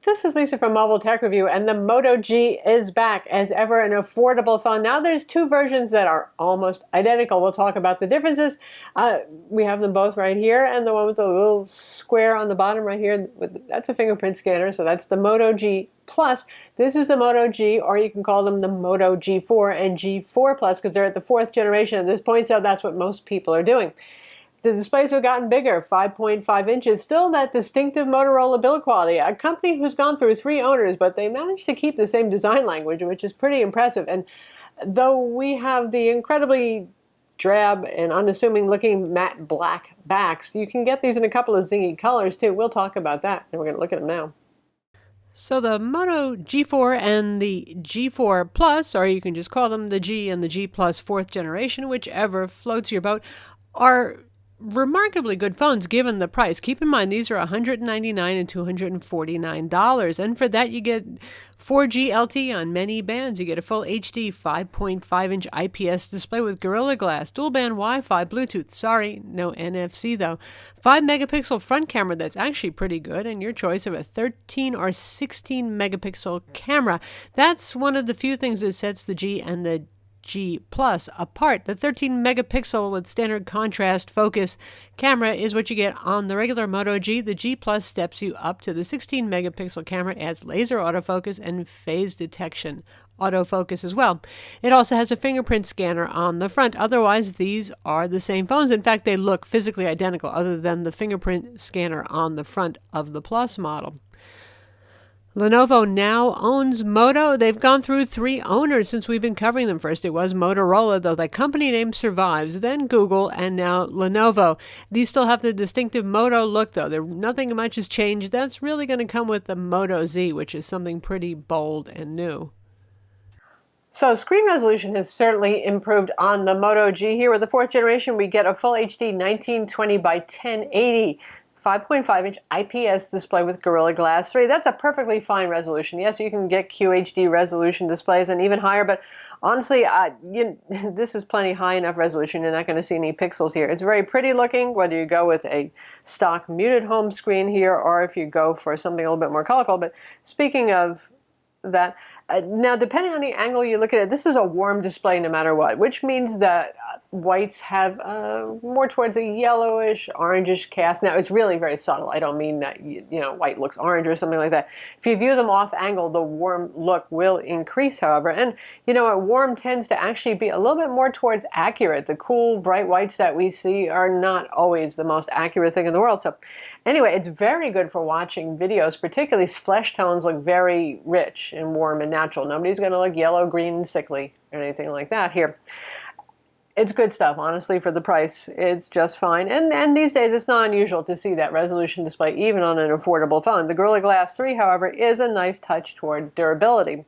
This is Lisa from Mobile Tech Review, and the Moto G is back as ever an affordable phone. Now there's two versions that are almost identical. We'll talk about the differences. We have them both right here, and the one with the little square on the bottom right here, that's a fingerprint scanner, so that's the Moto G Plus. This is the Moto G, or you can call them the Moto G4 and G4 Plus, because they're at the fourth generation at this point, so that's what most people are doing. The displays have gotten bigger, 5.5 inches, still that distinctive Motorola build quality. A company who's gone through 3 owners, but they managed to keep the same design language, which is pretty impressive. And though we have the incredibly drab and unassuming looking matte black backs, you can get these in a couple of zingy colors too. We'll talk about that, and we're going to look at them now. So the Moto G4 and the G4 Plus, or you can just call them the G and the G Plus 4th generation, whichever floats your boat, are remarkably good phones given the price. Keep in mind these are $199 and $249, and for that you get 4G LTE on many bands. You get a full HD 5.5-inch IPS display with Gorilla Glass, dual band Wi-Fi, Bluetooth. Sorry, no NFC though. 5-megapixel front camera that's actually pretty good, and your choice of a 13 or 16 megapixel camera. That's one of the few things that sets the G and the G Plus apart. The 13 megapixel with standard contrast focus camera is what you get on the regular Moto G. The G Plus steps you up to the 16 megapixel camera, adds laser autofocus and phase detection autofocus as well. It also has a fingerprint scanner on the front. Otherwise, these are the same phones. In fact, they look physically identical other than the fingerprint scanner on the front of the Plus model. Lenovo now owns Moto. They've gone through 3 owners since we've been covering them. First, it was Motorola, though the company name survives, then Google, and now Lenovo. These still have the distinctive Moto look, though. Nothing much has changed. That's really going to come with the Moto Z, which is something pretty bold and new. So screen resolution has certainly improved on the Moto G. Here with the 4th generation, we get a full HD 1920 by 1080. 5.5-inch IPS display with Gorilla Glass 3. That's a perfectly fine resolution. Yes, you can get QHD resolution displays and even higher, but honestly, this is plenty high enough resolution. You're not going to see any pixels here. It's very pretty looking, whether you go with a stock muted home screen here or if you go for something a little bit more colorful. But speaking of that, now depending on the angle you look at it, this is a warm display no matter what, which means that whites have more towards a yellowish, orangish cast. Now it's really very subtle. I don't mean that white looks orange or something like that. If you view them off angle, the warm look will increase, however. And warm tends to actually be a little bit more towards accurate. The cool, bright whites that we see are not always the most accurate thing in the world. So anyway, it's very good for watching videos, particularly flesh tones look very rich and warm and natural. Nobody's going to look yellow, green, and sickly or anything like that here. It's good stuff, honestly, for the price. It's just fine. And these days, it's not unusual to see that resolution display even on an affordable phone. The Gorilla Glass 3, however, is a nice touch toward durability.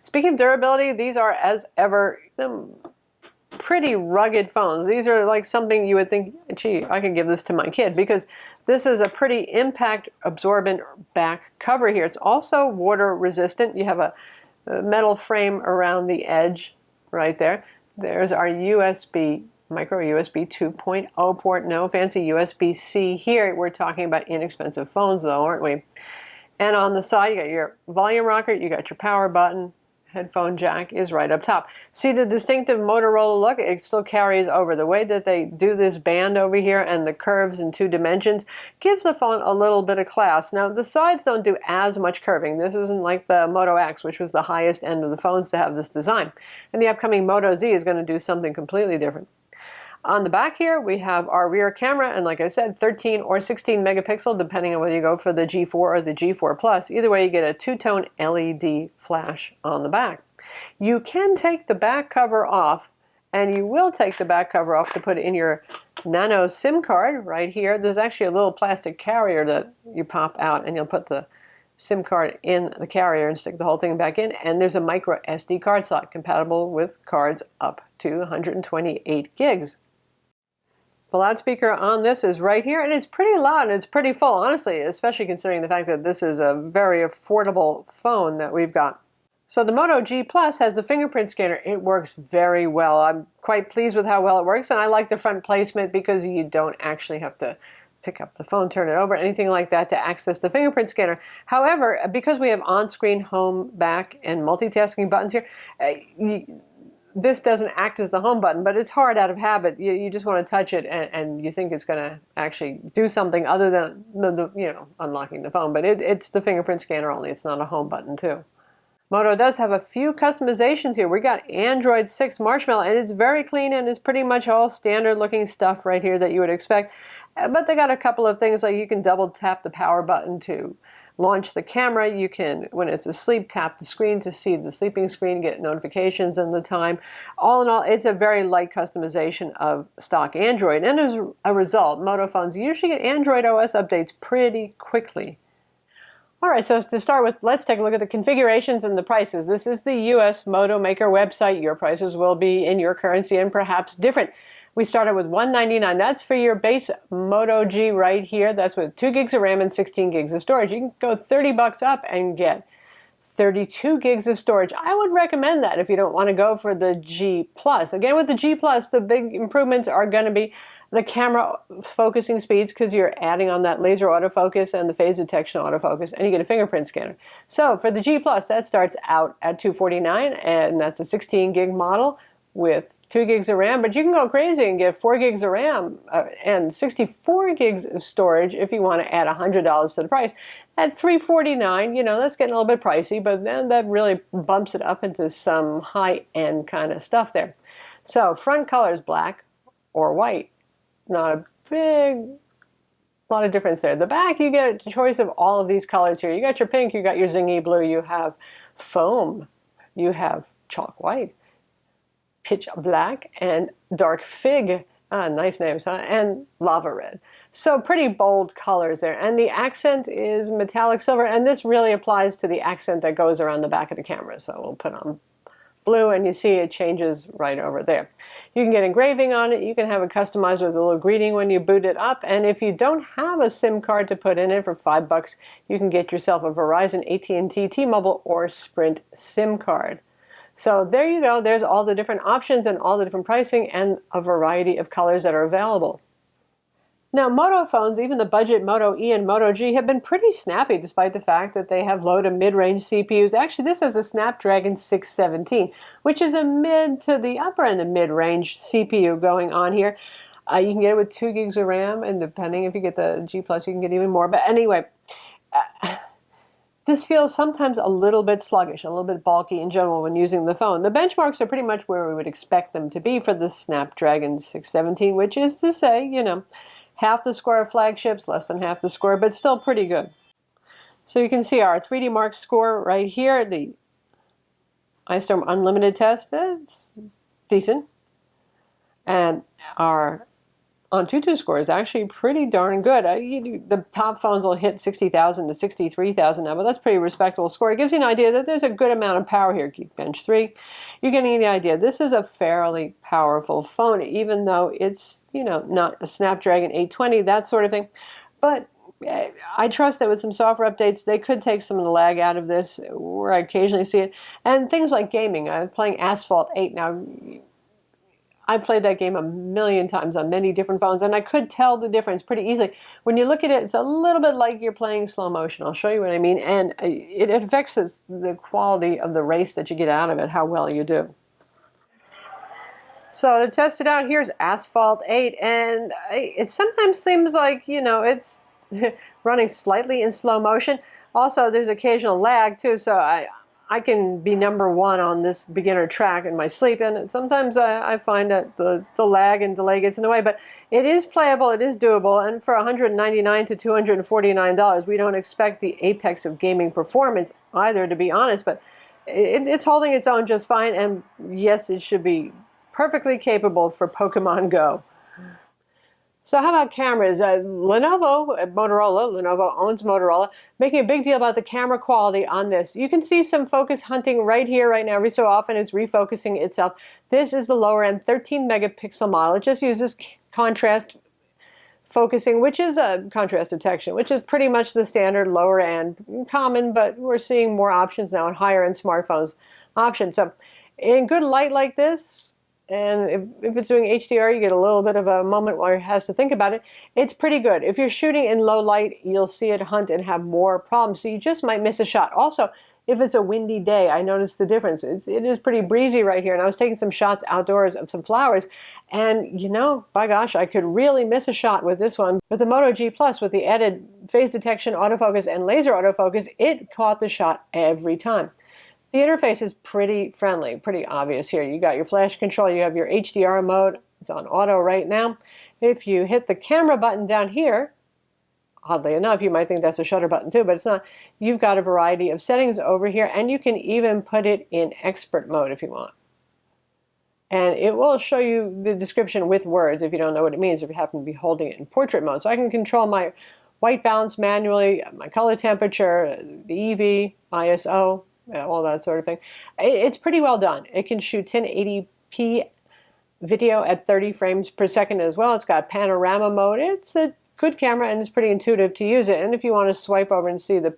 Speaking of durability, these are, as ever, pretty rugged phones. These are like something you would think, gee, I could give this to my kid, because this is a pretty impact absorbent back cover here. It's also water resistant. You have a metal frame around the edge right there. There's our USB, micro USB 2.0 port. No fancy USB-C here. We're talking about inexpensive phones though, aren't we? And on the side, you got your volume rocker, you got your power button. Headphone jack is right up top. See the distinctive Motorola look? It still carries over. The way that they do this band over here and the curves in 2 dimensions gives the phone a little bit of class. Now, the sides don't do as much curving. This isn't like the Moto X, which was the highest end of the phones to have this design. And the upcoming Moto Z is going to do something completely different. On the back here, we have our rear camera, and like I said, 13 or 16 megapixel, depending on whether you go for the G4 or the G4 Plus. Either way, you get a 2-tone LED flash on the back. You can take the back cover off, and you will take the back cover off to put it in your nano SIM card right here. There's actually a little plastic carrier that you pop out, and you'll put the SIM card in the carrier and stick the whole thing back in. And there's a microSD card slot compatible with cards up to 128 gigs. The loudspeaker on this is right here, and it's pretty loud and it's pretty full, honestly, especially considering the fact that this is a very affordable phone that we've got. So the Moto G Plus has the fingerprint scanner. It works very well. I'm quite pleased with how well it works, and I like the front placement because you don't actually have to pick up the phone, turn it over, anything like that to access the fingerprint scanner. However, because we have on-screen home, back, and multitasking buttons here, this doesn't act as the home button, but it's hard out of habit. You just want to touch it, and you think it's going to actually do something other than unlocking the phone. But it's the fingerprint scanner only. It's not a home button too. Moto does have a few customizations here. We got Android 6 Marshmallow, and it's very clean, and it's pretty much all standard looking stuff right here that you would expect. But they got a couple of things, like you can double tap the power button to launch the camera. You can, when it's asleep, tap the screen to see the sleeping screen, get notifications and the time. All in all, it's a very light customization of stock Android. And as a result, Moto phones usually get Android OS updates pretty quickly. All right, so to start with, let's take a look at the configurations and the prices. This is the US Moto Maker website. Your prices will be in your currency and perhaps different. We started with $199. That's for your base Moto G right here. That's with 2 gigs of RAM and 16 gigs of storage. You can go $30 up and get 32 gigs of storage. I would recommend that if you don't want to go for the G+. Again, with the G+, the big improvements are going to be the camera focusing speeds, because you're adding on that laser autofocus and the phase detection autofocus, and you get a fingerprint scanner. So for the G+, that starts out at $249, and that's a 16 gig model with 2 gigs of RAM, but you can go crazy and get 4 gigs of RAM and 64 gigs of storage if you want to add $100 to the price. At $349, that's getting a little bit pricey, but then that really bumps it up into some high-end kind of stuff there. So front color is black or white. Not a lot of difference there. The back, you get a choice of all of these colors here. You got your pink, you got your zingy blue, you have foam, you have chalk white, pitch black, and dark fig. Nice names, huh? And lava red. So pretty bold colors there. And the accent is metallic silver, and this really applies to the accent that goes around the back of the camera. So we'll put on blue, and you see it changes right over there. You can get engraving on it. You can have it customized with a little greeting when you boot it up. And if you don't have a SIM card to put in it, for $5, you can get yourself a Verizon, AT&T, T-Mobile, or Sprint SIM card. So there you go. There's all the different options and all the different pricing and a variety of colors that are available. Now, Moto phones, even the budget Moto E and Moto G, have been pretty snappy despite the fact that they have low to mid-range CPUs. Actually, this has a Snapdragon 617, which is a mid to the upper end of mid-range CPU going on here. You can get it with 2 gigs of RAM, and depending if you get the G+, you can get even more. But anyway, this feels sometimes a little bit sluggish, a little bit bulky in general when using the phone. The benchmarks are pretty much where we would expect them to be for the Snapdragon 617, which is to say, half the score of flagships, less than half the score, but still pretty good. So you can see our 3D Mark score right here, the iStorm Unlimited test, it's decent. And our Antutu score is actually pretty darn good. The top phones will hit 60,000 to 63,000 now, but that's a pretty respectable score. It gives you an idea that there's a good amount of power here. Geekbench 3, you're getting the idea. This is a fairly powerful phone, even though it's, not a Snapdragon 820, that sort of thing. But I trust that with some software updates, they could take some of the lag out of this, where I occasionally see it. And things like gaming. I'm playing Asphalt 8 now. I played that game a million times on many different phones, and I could tell the difference pretty easily. When you look at it, it's a little bit like you're playing slow motion. I'll show you what I mean. And it affects the quality of the race that you get out of it, how well you do. So to test it out, here's Asphalt 8, and it sometimes seems like, it's running slightly in slow motion. Also, there's occasional lag, too, so I can be number 1 on this beginner track in my sleep, and sometimes I find that the lag and delay gets in the way, but it is playable, it is doable, and for $199 to $249, we don't expect the apex of gaming performance either, to be honest, but it's holding its own just fine, and yes, it should be perfectly capable for Pokemon Go. So how about cameras? Lenovo owns Motorola, making a big deal about the camera quality on this. You can see some focus hunting right here, right now. Every so often it's refocusing itself. This is the lower end 13 megapixel model. It just uses contrast focusing, which is a contrast detection, which is pretty much the standard lower end common, but we're seeing more options now in higher end smartphones options. So in good light like this, and if it's doing HDR, you get a little bit of a moment where it has to think about it. It's pretty good. If you're shooting in low light, you'll see it hunt and have more problems, so you just might miss a shot. Also, if it's a windy day, I noticed the difference. It is pretty breezy right here, and I was taking some shots outdoors of some flowers, and you know, by gosh, I could really miss a shot with this one. With the Moto G Plus, with the added phase detection, autofocus, and laser autofocus, it caught the shot every time. The interface is pretty friendly, pretty obvious here. You got your flash control, you have your HDR mode, it's on auto right now. If you hit the camera button down here, oddly enough, you might think that's a shutter button too, but it's not. You've got a variety of settings over here, and you can even put it in expert mode if you want. And it will show you the description with words if you don't know what it means, if you happen to be holding it in portrait mode. So I can control my white balance manually, my color temperature, the EV, ISO, all that sort of thing. It's pretty well done. It can shoot 1080p video at 30 frames per second as well. It's got panorama mode. It's a good camera, and it's pretty intuitive to use it. And if you want to swipe over and see the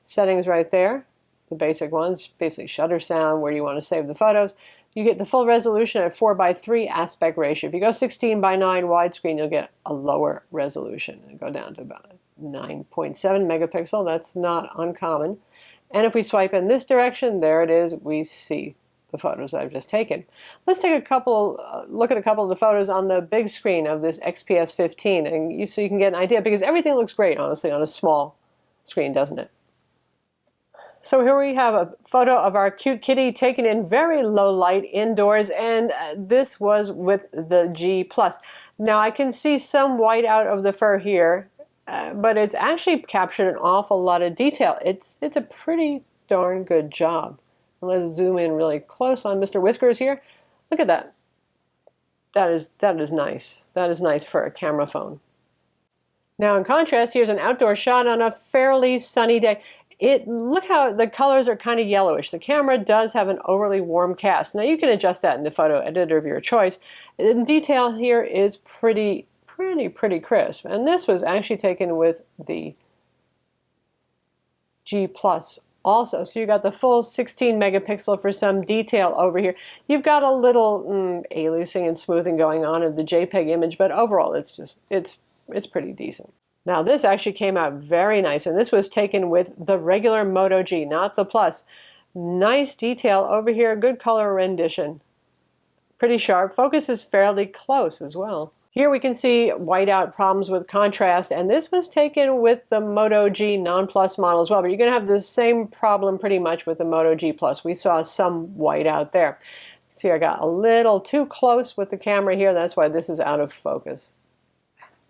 settings right there, the basic ones, basically shutter sound, where you want to save the photos, you get the full resolution at 4:3 aspect ratio. If you go 16:9 widescreen, you'll get a lower resolution and go down to about 9.7 megapixel. That's not uncommon. And if we swipe in this direction, there it is. We see the photos I've just taken. Let's take a couple, look at a couple of the photos on the big screen of this XPS 15, and so you can get an idea, because everything looks great, honestly, on a small screen, doesn't it? So here we have a photo of our cute kitty taken in very low light indoors, and this was with the G Plus. Now I can see some white out of the fur here, but it's actually captured an awful lot of detail. It's a pretty darn good job. Let's zoom in really close on Mr. Whiskers here. Look at that. That is nice. That is nice for a camera phone. Now in contrast, here's an outdoor shot on a fairly sunny day. Look how the colors are kind of yellowish. The camera does have an overly warm cast. Now you can adjust that in the photo editor of your choice. The detail here is pretty crisp. And this was actually taken with the G Plus also. So you got the full 16 megapixel for some detail over here. You've got a little aliasing and smoothing going on of the JPEG image, but overall it's pretty decent. Now this actually came out very nice, and this was taken with the regular Moto G, not the Plus. Nice detail over here, good color rendition. Pretty sharp. Focus is fairly close as well. Here we can see whiteout problems with contrast, and this was taken with the Moto G non-Plus model as well, but you're going to have the same problem pretty much with the Moto G Plus. We saw some whiteout there. See, I got a little too close with the camera here, that's why this is out of focus.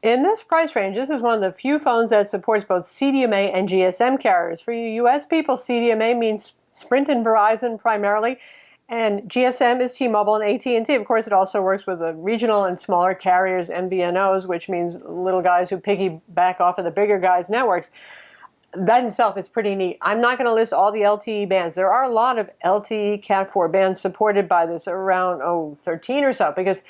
In this price range, this is one of the few phones that supports both CDMA and GSM carriers. For you US people, CDMA means Sprint and Verizon primarily, and GSM is T-Mobile and AT&T. Of course, it also works with the regional and smaller carriers, MVNOs, which means little guys who piggyback off of the bigger guys' networks. That in itself is pretty neat. I'm not going to list all the LTE bands. There are a lot of LTE Cat4 bands supported by this, around 13 or so, because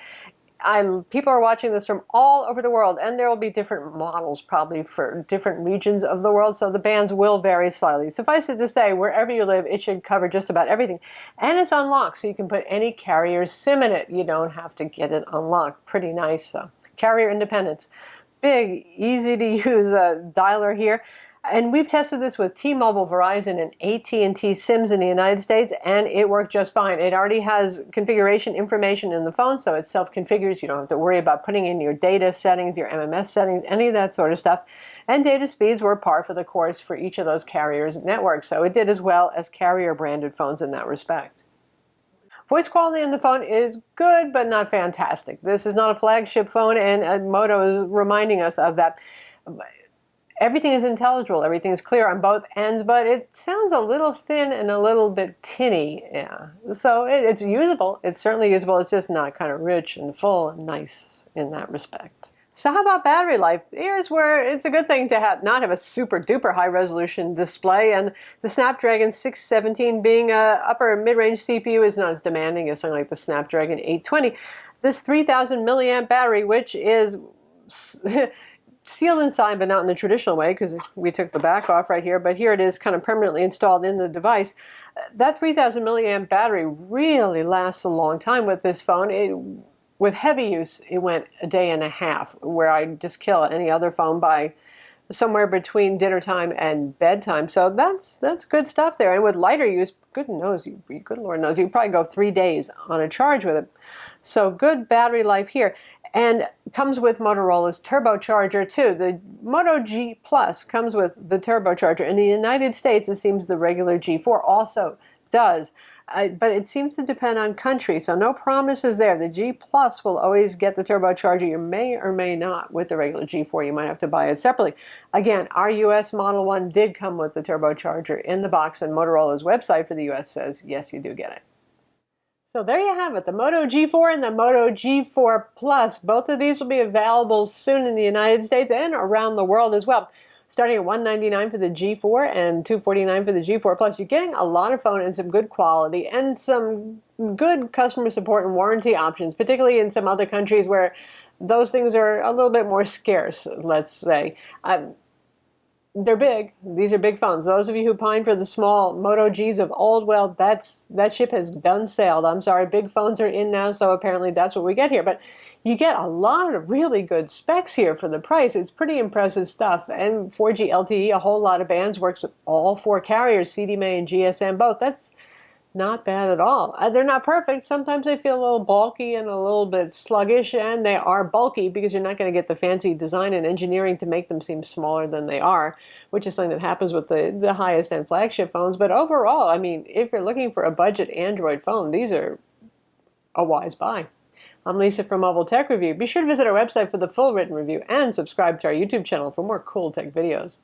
people are watching this from all over the world, and there will be different models probably for different regions of the world, so the bands will vary slightly. Suffice it to say, wherever you live, it should cover just about everything. And it's unlocked, so you can put any carrier SIM in it. You don't have to get it unlocked. Pretty nice. Carrier independence. Big, easy to use dialer here. And we've tested this with T-Mobile, Verizon, and AT&T SIMs in the United States, and it worked just fine. It already has configuration information in the phone, so it self-configures. You don't have to worry about putting in your data settings, your MMS settings, any of that sort of stuff. And data speeds were par for the course for each of those carriers' networks, so it did as well as carrier-branded phones in that respect. Voice quality in the phone is good, but not fantastic. This is not a flagship phone, and Moto is reminding us of that. Everything is intelligible, everything is clear on both ends, but it sounds a little thin and a little bit tinny. Yeah. So it's usable. It's certainly usable. It's just not kind of rich and full and nice in that respect. So how about battery life? Here's where it's a good thing to not have a super duper high resolution display, and the Snapdragon 617 being a upper mid-range CPU is not as demanding as something like the Snapdragon 820. This 3000 milliamp battery, which is sealed inside, but not in the traditional way, because we took the back off right here, but here it is kind of permanently installed in the device. That 3,000 milliamp battery really lasts a long time with this phone. With heavy use, it went a day and a half, where I just kill any other phone by somewhere between dinner time and bedtime. So that's good stuff there. And with lighter use, good Lord knows, you could probably go 3 days on a charge with it. So good battery life here. And comes with Motorola's turbocharger too. The Moto G Plus comes with the turbocharger. In the United States, it seems the regular G4 also does. But it seems to depend on country, so no promises there. The G Plus will always get the turbocharger. You may or may not with the regular G4. You might have to buy it separately. Again, our US Model 1 did come with the turbocharger in the box, and Motorola's website for the US says, yes, you do get it. So there you have it, the Moto G4 and the Moto G4 Plus. Both of these will be available soon in the United States and around the world as well. Starting at $199 for the G4 and $249 for the G4 Plus, you're getting a lot of phone and some good quality and some good customer support and warranty options, particularly in some other countries where those things are a little bit more scarce, let's say. They're big. These are big phones. Those of you who pine for the small Moto Gs of old, well, that ship has done sailed. I'm sorry, big phones are in now, so apparently that's what we get here. But you get a lot of really good specs here for the price. It's pretty impressive stuff. And 4G LTE, a whole lot of bands, works with all 4 carriers, CDMA and GSM both. That's not bad at all. They're not perfect. Sometimes they feel a little bulky and a little bit sluggish, and they are bulky because you're not going to get the fancy design and engineering to make them seem smaller than they are, which is something that happens with the highest end flagship phones. But overall, I mean, if you're looking for a budget Android phone, these are a wise buy. I'm Lisa from Mobile Tech Review. Be sure to visit our website for the full written review and subscribe to our YouTube channel for more cool tech videos.